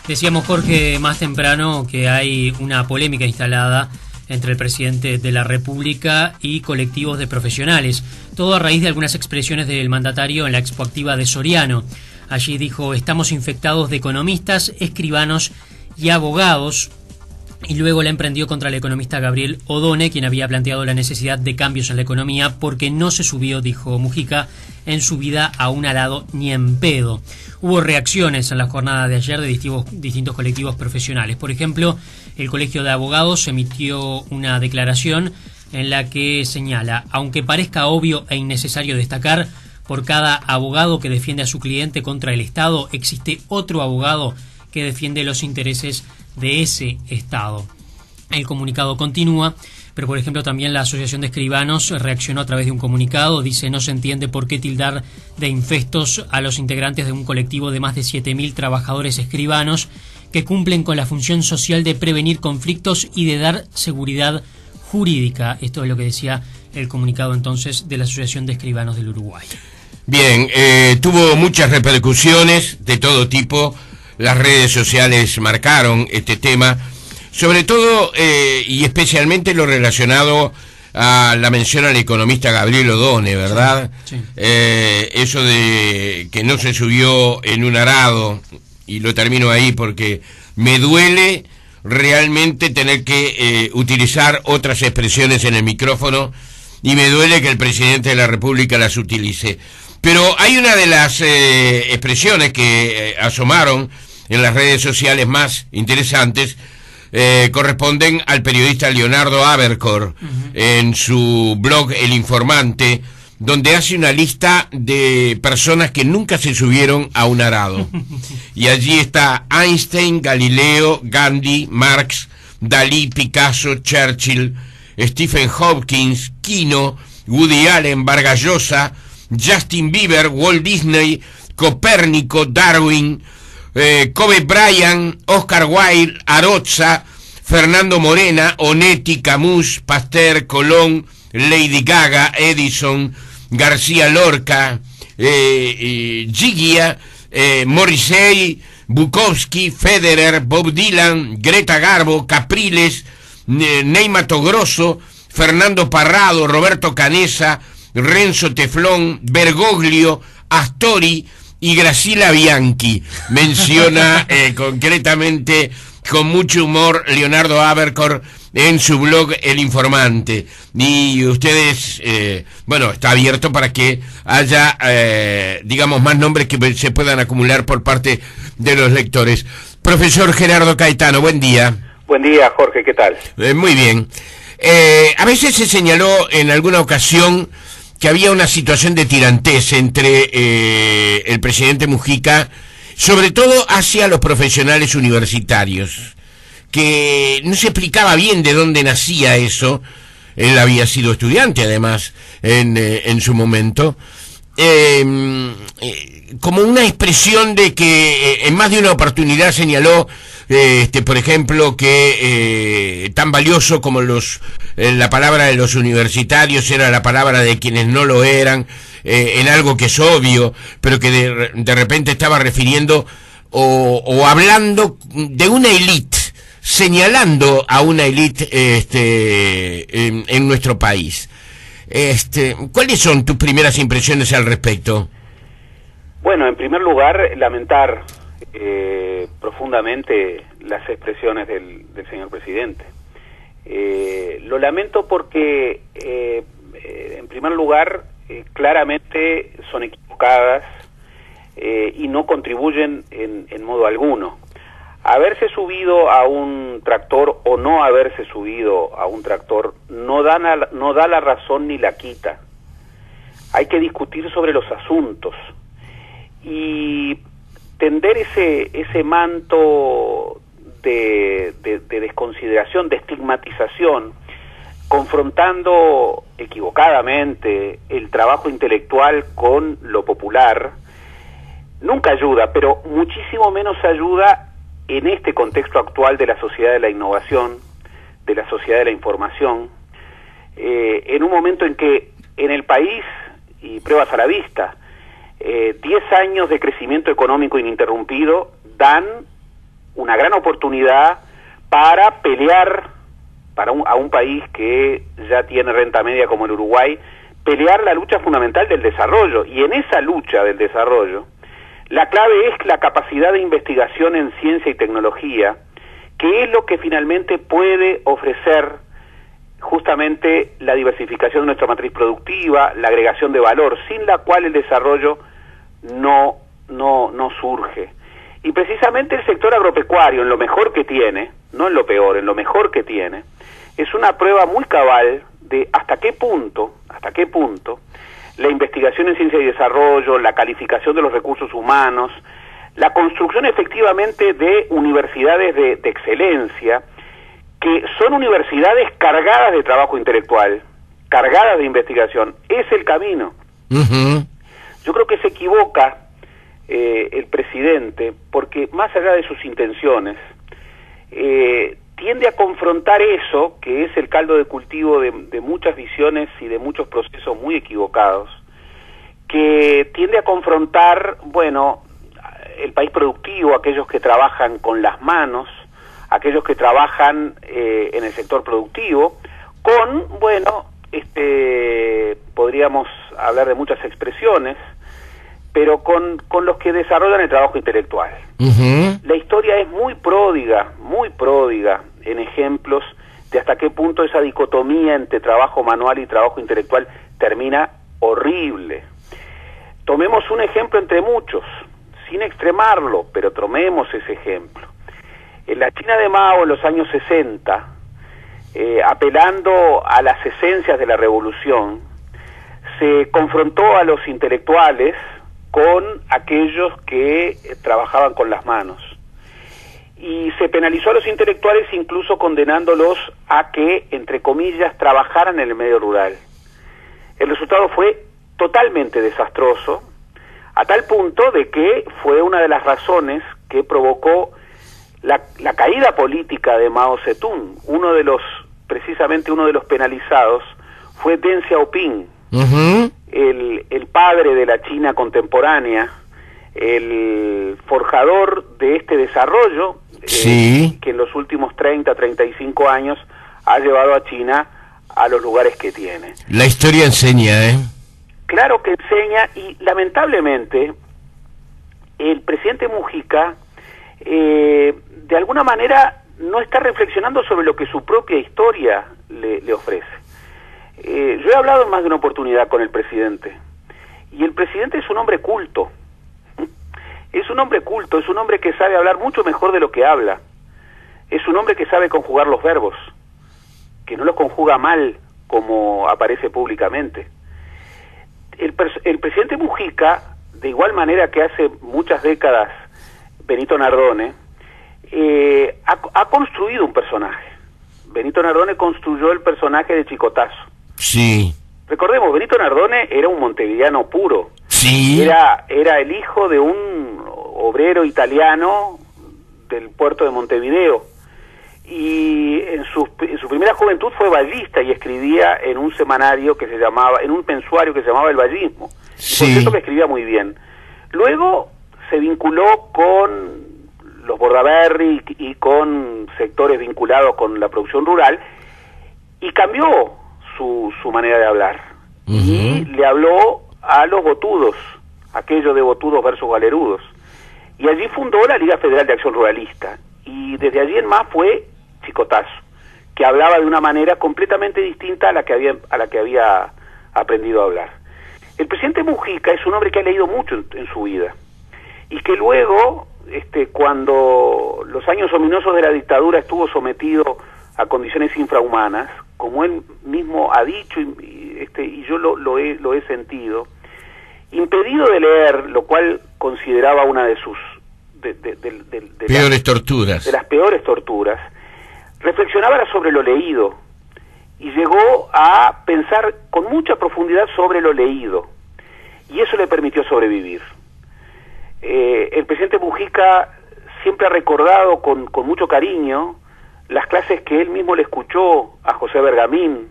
Decíamos, Jorge, más temprano que hay una polémica instalada entre el presidente de la República y colectivos de profesionales, todo a raíz de algunas expresiones del mandatario en la Expoactiva de Soriano. Allí dijo: estamos infectados de economistas, escribanos y abogados, y luego la emprendió contra el economista Gabriel Odone, quien había planteado la necesidad de cambios en la economía porque no se subió, dijo Mujica, en su vida a un arado ni en pedo. Hubo reacciones en la jornada de ayer de distintos colectivos profesionales. Por ejemplo, el Colegio de Abogados emitió una declaración en la que señala: aunque parezca obvio e innecesario destacar, por cada abogado que defiende a su cliente contra el Estado, existe otro abogado que defiende los intereses de ese Estado. El comunicado continúa, pero por ejemplo también la Asociación de Escribanos reaccionó a través de un comunicado. Dice: no se entiende por qué tildar de infestos a los integrantes de un colectivo de más de 7.000 trabajadores escribanos que cumplen con la función social de prevenir conflictos y de dar seguridad jurídica. Esto es lo que decía el comunicado entonces de la Asociación de Escribanos del Uruguay. Bien, tuvo muchas repercusiones de todo tipo. Las redes sociales marcaron este tema, sobre todo y especialmente lo relacionado a la mención al economista Gabriel Odone, ¿verdad? Sí. Eso de que no se subió en un arado, y lo termino ahí porque me duele realmente tener que utilizar otras expresiones en el micrófono, y me duele que el presidente de la República las utilice. Pero hay una de las expresiones que asomaron en las redes sociales más interesantes, corresponden al periodista Leonardo Abercor, en su blog El Informante, donde hace una lista de personas que nunca se subieron a un arado. Y allí está Einstein, Galileo, Gandhi, Marx, Dalí, Picasso, Churchill, Stephen Hawking, Quino, Woody Allen, Vargas Llosa, Justin Bieber, Walt Disney, Copérnico, Darwin, Kobe Bryant, Oscar Wilde, Arocha, Fernando Morena, Onetti, Camus, Pasteur, Colón, Lady Gaga, Edison, García Lorca, Gigia, Morrissey, Bukowski, Federer, Bob Dylan, Greta Garbo, Capriles, Ney Matogrosso, Fernando Parrado, Roberto Canessa, Renzo Teflón, Bergoglio, Astori y Graciela Bianchi. Menciona concretamente, con mucho humor, Leonardo Abercor en su blog El Informante. Y ustedes, bueno, está abierto para que haya, digamos, más nombres que se puedan acumular por parte de los lectores. Profesor Gerardo Caetano, buen día. Buen día, Jorge, ¿qué tal? Muy bien. A veces se señaló en alguna ocasión que había una situación de tirantez entre el presidente Mujica, sobre todo hacia los profesionales universitarios, que no se explicaba bien de dónde nacía eso. Él había sido estudiante, además, en su momento, como una expresión de que en más de una oportunidad señaló, por ejemplo, que tan valioso como la palabra de los universitarios era la palabra de quienes no lo eran, en algo que es obvio, pero que de repente estaba refiriendo o hablando de una élite, señalando a una élite en nuestro país. ¿Cuáles son tus primeras impresiones al respecto? Bueno, en primer lugar, lamentar profundamente las expresiones del señor presidente. Lo lamento porque, en primer lugar, claramente son equivocadas y no contribuyen en modo alguno. Haberse subido a un tractor o no haberse subido a un tractor no da la razón ni la quita. Hay que discutir sobre los asuntos y tender ese manto de desconsideración, de estigmatización, confrontando equivocadamente el trabajo intelectual con lo popular, nunca ayuda, pero muchísimo menos ayuda en este contexto actual de la sociedad de la innovación, de la sociedad de la información, en un momento en que en el país, y pruebas a la vista, 10 años de crecimiento económico ininterrumpido dan una gran oportunidad para pelear a un país que ya tiene renta media como el Uruguay, pelear la lucha fundamental del desarrollo. Y en esa lucha del desarrollo, la clave es la capacidad de investigación en ciencia y tecnología, que es lo que finalmente puede ofrecer justamente la diversificación de nuestra matriz productiva, la agregación de valor, sin la cual el desarrollo no surge. Y precisamente el sector agropecuario, en lo mejor que tiene, no en lo peor, en lo mejor que tiene, es una prueba muy cabal de hasta qué punto la investigación en ciencia y desarrollo, la calificación de los recursos humanos, la construcción efectivamente de universidades de excelencia, que son universidades cargadas de trabajo intelectual, cargadas de investigación, es el camino. Yo creo que se equivoca el presidente, porque más allá de sus intenciones, tiende a confrontar eso, que es el caldo de cultivo de muchas visiones y de muchos procesos muy equivocados, que tiende a confrontar, bueno, el país productivo, aquellos que trabajan con las manos, aquellos que trabajan en el sector productivo, con, bueno, podríamos hablar de muchas expresiones, pero con los que desarrollan el trabajo intelectual. La historia es muy pródiga en ejemplos de hasta qué punto esa dicotomía entre trabajo manual y trabajo intelectual termina horrible. Tomemos un ejemplo entre muchos, sin extremarlo, pero tomemos ese ejemplo. En la China de Mao, en los años 60, apelando a las esencias de la revolución, se confrontó a los intelectuales con aquellos que trabajaban con las manos. Y se penalizó a los intelectuales incluso condenándolos a que, entre comillas, trabajaran en el medio rural. El resultado fue totalmente desastroso, a tal punto de que fue una de las razones que provocó la caída política de Mao Zedong. Precisamente uno de los penalizados fue Deng Xiaoping, el padre de la China contemporánea, el forjador de este desarrollo, que en los últimos 35 años ha llevado a China a los lugares que tiene. La historia enseña, Claro que enseña, y lamentablemente el presidente Mujica de alguna manera no está reflexionando sobre lo que su propia historia le ofrece. Yo he hablado en más de una oportunidad con el presidente, y el presidente es un hombre culto. Es un hombre culto, es un hombre que sabe hablar mucho mejor de lo que habla. Es un hombre que sabe conjugar los verbos, que no los conjuga mal como aparece públicamente. El presidente Mujica, de igual manera que hace muchas décadas Benito Nardone, ha construido un personaje. Benito Nardone construyó el personaje de Chicotazo. Sí. Recordemos, Benito Nardone era un montevideano puro. Sí. Era el hijo de un obrero italiano del puerto de Montevideo. Y en su primera juventud fue ballista y escribía en un semanario que se llamaba, en un mensuario que se llamaba El Ballismo. Sí. Por cierto que escribía muy bien. Luego se vinculó con los Bordaberry y con sectores vinculados con la producción rural, y cambió su manera de hablar. Y le habló a los botudos, aquello de botudos versus galerudos. Y allí fundó la Liga Federal de Acción Ruralista. Y desde allí en más fue Chicotazo, que hablaba de una manera completamente distinta a la que había aprendido a hablar. El presidente Mujica es un hombre que ha leído mucho en su vida, y que luego, cuando los años ominosos de la dictadura estuvo sometido a condiciones infrahumanas, como él mismo ha dicho, y yo lo he sentido, impedido de leer, lo cual consideraba una de sus peores torturas. De las peores torturas, reflexionaba sobre lo leído y llegó a pensar con mucha profundidad sobre lo leído, y eso le permitió sobrevivir. El presidente Mujica siempre ha recordado con mucho cariño las clases que él mismo le escuchó a José Bergamín,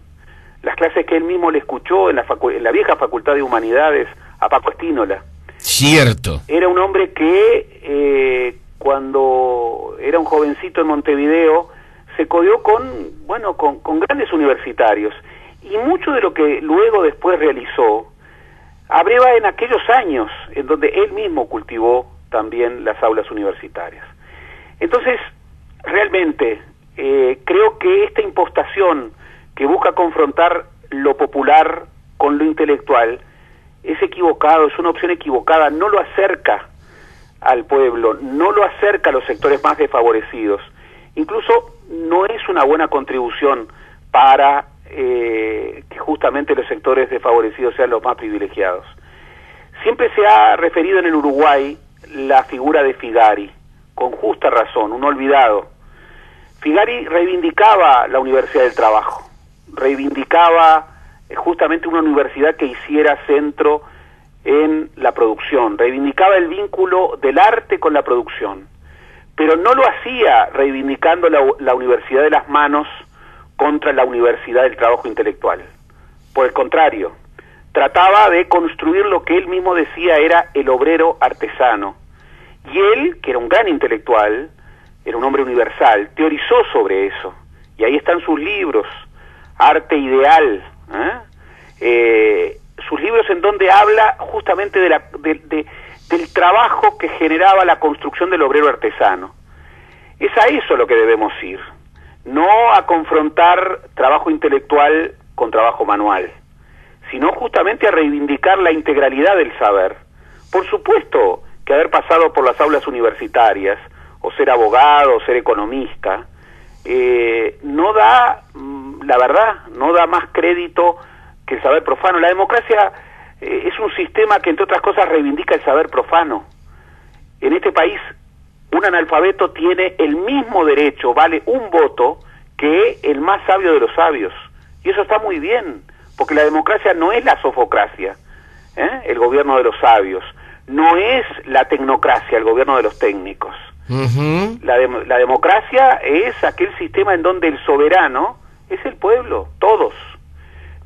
las clases que él mismo le escuchó en la vieja Facultad de Humanidades a Paco Espínola. Cierto. Era un hombre que cuando era un jovencito en Montevideo, se codió con grandes universitarios, y mucho de lo que luego después realizó abreva en aquellos años en donde él mismo cultivó también las aulas universitarias. Entonces, realmente, creo que esta impostación que busca confrontar lo popular con lo intelectual es equivocado, es una opción equivocada, no lo acerca al pueblo, no lo acerca a los sectores más desfavorecidos, incluso no es una buena contribución para que justamente los sectores desfavorecidos sean los más privilegiados. Siempre se ha referido en el Uruguay la figura de Figari, con justa razón, un olvidado. Figari reivindicaba la Universidad del Trabajo, reivindicaba justamente una universidad que hiciera centro en la producción, reivindicaba el vínculo del arte con la producción, pero no lo hacía reivindicando la Universidad de las Manos contra la Universidad del Trabajo Intelectual. Por el contrario, trataba de construir lo que él mismo decía era el obrero artesano. Y él, que era un gran intelectual, era un hombre universal, teorizó sobre eso. Y ahí están sus libros, Arte Ideal, sus libros en donde habla justamente del trabajo que generaba la construcción del obrero artesano. Es a eso lo que debemos ir, no a confrontar trabajo intelectual con trabajo manual, sino justamente a reivindicar la integralidad del saber. Por supuesto que haber pasado por las aulas universitarias, o ser abogado, o ser economista, no da, la verdad, no da más crédito que el saber profano. La democracia es un sistema que, entre otras cosas, reivindica el saber profano. En este país, un analfabeto tiene el mismo derecho, vale un voto, que el más sabio de los sabios. Y eso está muy bien, porque la democracia no es la sofocracia, el gobierno de los sabios, no es la tecnocracia, el gobierno de los técnicos. Uh-huh. La democracia es aquel sistema en donde el soberano es el pueblo, todos.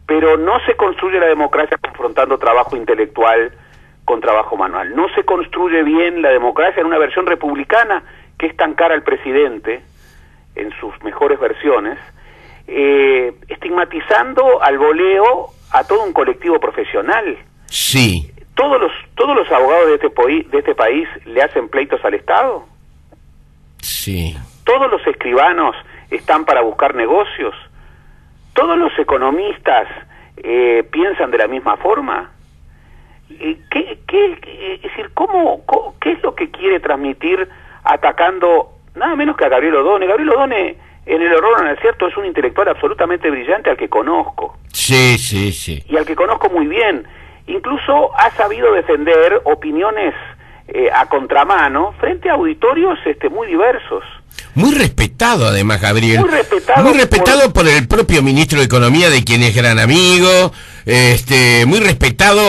Pero no se construye la democracia confrontando trabajo intelectual con trabajo manual. No se construye bien la democracia en una versión republicana que es tan cara al presidente, en sus mejores versiones, estigmatizando al voleo a todo un colectivo profesional. Sí. ¿Todos los abogados de este país le hacen pleitos al Estado? Sí. ¿Todos los escribanos están para buscar negocios? ¿Todos los economistas piensan de la misma forma? Es decir, ¿qué es lo que quiere transmitir atacando nada menos que a Gabriel Odone? Gabriel Odone, en el horror o en el cierto, es un intelectual absolutamente brillante al que conozco. Sí, sí, sí. Y al que conozco muy bien. Incluso ha sabido defender opiniones a contramano frente a auditorios muy diversos. Muy respetado, además, Gabriel. Muy respetado por el propio ministro de Economía, de quien es gran amigo. Muy respetado,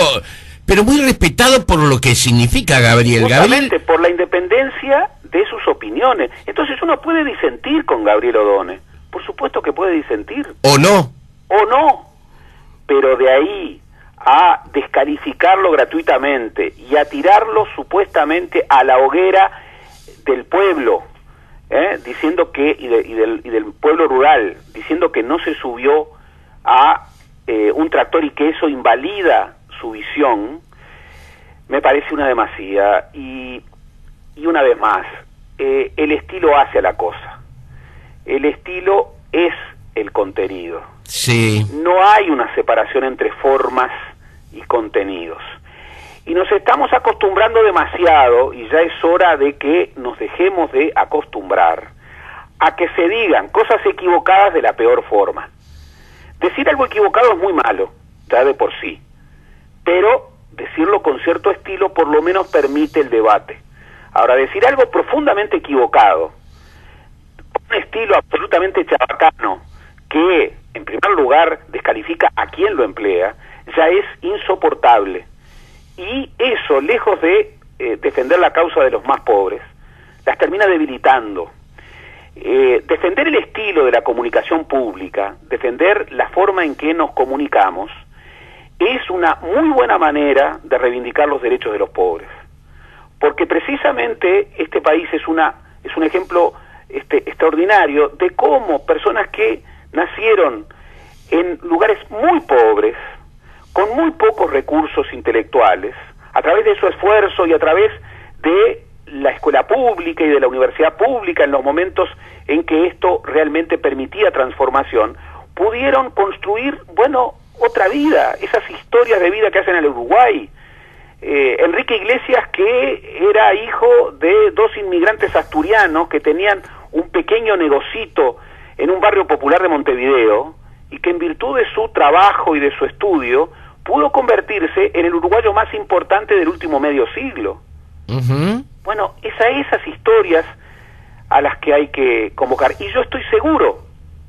pero muy respetado por lo que significa Gabriel. Justamente por la independencia de sus opiniones. Entonces uno puede disentir con Gabriel Odone. Por supuesto que puede disentir. ¿O no? O no. Pero de ahí a descalificarlo gratuitamente y a tirarlo supuestamente a la hoguera del pueblo, diciendo que y del pueblo rural, diciendo que no se subió a un tractor y que eso invalida su visión, me parece una demasía. Y una vez más, el estilo hace a la cosa, el estilo es el contenido. Sí. No hay una separación entre formas y contenidos. Y nos estamos acostumbrando demasiado, y ya es hora de que nos dejemos de acostumbrar a que se digan cosas equivocadas de la peor forma. Decir algo equivocado es muy malo, ya de por sí, pero decirlo con cierto estilo por lo menos permite el debate. Ahora, decir algo profundamente equivocado, con un estilo absolutamente chabacano, que en primer lugar descalifica a quien lo emplea, ya es insoportable. Y eso, lejos de defender la causa de los más pobres, las termina debilitando. Defender el estilo de la comunicación pública, defender la forma en que nos comunicamos, es una muy buena manera de reivindicar los derechos de los pobres. porque precisamente este país es un ejemplo extraordinario de cómo personas que nacieron en lugares muy pobres, con muy pocos recursos intelectuales, a través de su esfuerzo y a través de la escuela pública y de la universidad pública, en los momentos en que esto realmente permitía transformación, pudieron construir, bueno, otra vida, esas historias de vida que hacen en el Uruguay. Enrique Iglesias, que era hijo de dos inmigrantes asturianos que tenían un pequeño negocito en un barrio popular de Montevideo, y que en virtud de su trabajo y de su estudio pudo convertirse en el uruguayo más importante del último medio siglo. Bueno, esas historias a las que hay que convocar. Y yo estoy seguro,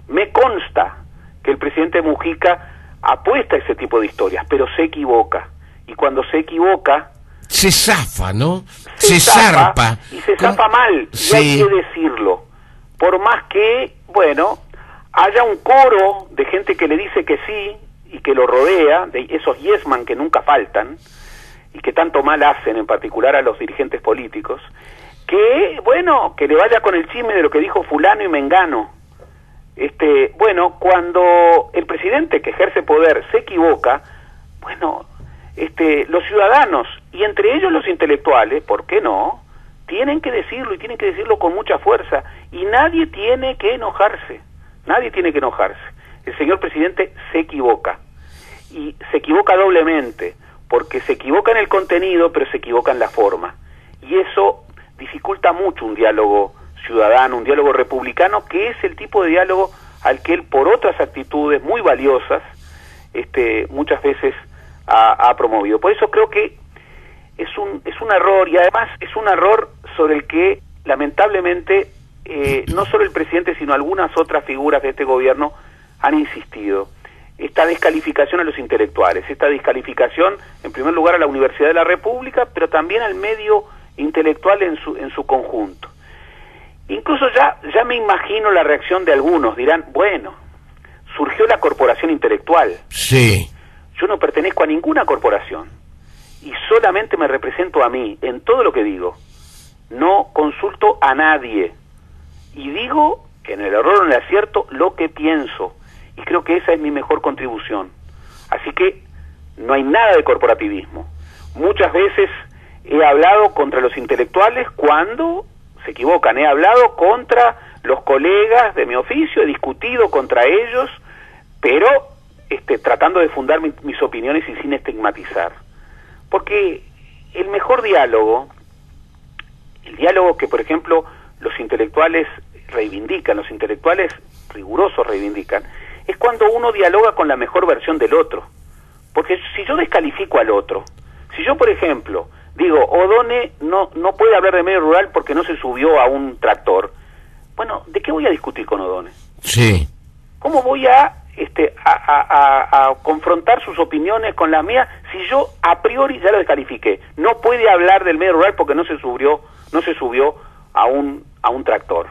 me consta, que el presidente Mujica apuesta a ese tipo de historias, pero se equivoca. Y cuando se equivoca... se zafa, ¿no? Se zarpa. Y se zafa mal, sí. Y hay que decirlo. Por más que, bueno, haya un coro de gente que le dice que sí y que lo rodea, de esos yes man que nunca faltan y que tanto mal hacen, en particular a los dirigentes políticos, que, bueno, que le vaya con el chisme de lo que dijo fulano y mengano. Bueno, cuando el presidente que ejerce poder se equivoca, bueno, los ciudadanos, y entre ellos los intelectuales, ¿por qué no?, tienen que decirlo, y tienen que decirlo con mucha fuerza, y nadie tiene que enojarse, El señor presidente se equivoca, y se equivoca doblemente, porque se equivoca en el contenido, pero se equivoca en la forma, y eso dificulta mucho un diálogo ciudadano, un diálogo republicano, que es el tipo de diálogo al que él, por otras actitudes muy valiosas, muchas veces ha promovido. Por eso creo que es un error, y además es un error sobre el que lamentablemente no solo el presidente sino algunas otras figuras de este gobierno han insistido. Esta descalificación a los intelectuales, esta descalificación en primer lugar a la Universidad de la República, pero también al medio intelectual en su conjunto. Incluso ya me imagino la reacción de algunos, dirán, bueno, surgió la corporación intelectual. Sí. Yo no pertenezco a ninguna corporación y solamente me represento a mí en todo lo que digo. No consulto a nadie y digo, que en el error o en el acierto, lo que pienso, y creo que esa es mi mejor contribución. Así que no hay nada de corporativismo. Muchas veces he hablado contra los intelectuales cuando se equivocan, he hablado contra los colegas de mi oficio, he discutido contra ellos, pero tratando de fundar mis opiniones y sin estigmatizar. Porque el mejor diálogo, el diálogo que, por ejemplo, los intelectuales reivindican, los intelectuales rigurosos reivindican, es cuando uno dialoga con la mejor versión del otro. Porque si yo descalifico al otro, si yo, por ejemplo, digo, O'Donnell no puede hablar de medio rural porque no se subió a un tractor, bueno, ¿de qué voy a discutir con O'Donnell? Sí. ¿Cómo voy a confrontar sus opiniones con las mías si yo a priori ya lo descalifiqué? No puede hablar del medio rural porque no se subió a un tractor.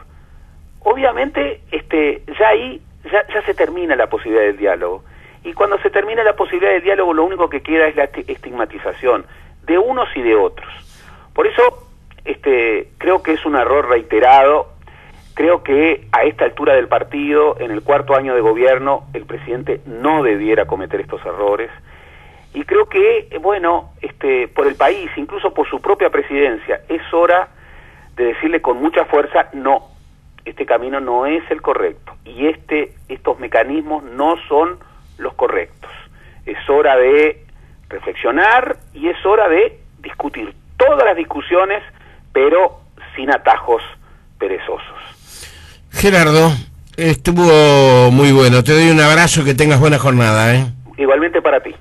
Obviamente, ya se termina la posibilidad del diálogo. Y cuando se termina la posibilidad del diálogo, lo único que queda es la estigmatización de unos y de otros. Por eso, creo que es un error reiterado. Creo que a esta altura del partido, en el cuarto año de gobierno, el presidente no debiera cometer estos errores. Y creo que, bueno, por el país, incluso por su propia presidencia, es hora de decirle con mucha fuerza, no, este camino no es el correcto. Y estos mecanismos no son los correctos. Es hora de reflexionar y es hora de discutir todas las discusiones, pero sin atajos perezosos. Gerardo, estuvo muy bueno. Te doy un abrazo, que tengas buena jornada, ¿eh? Igualmente para ti.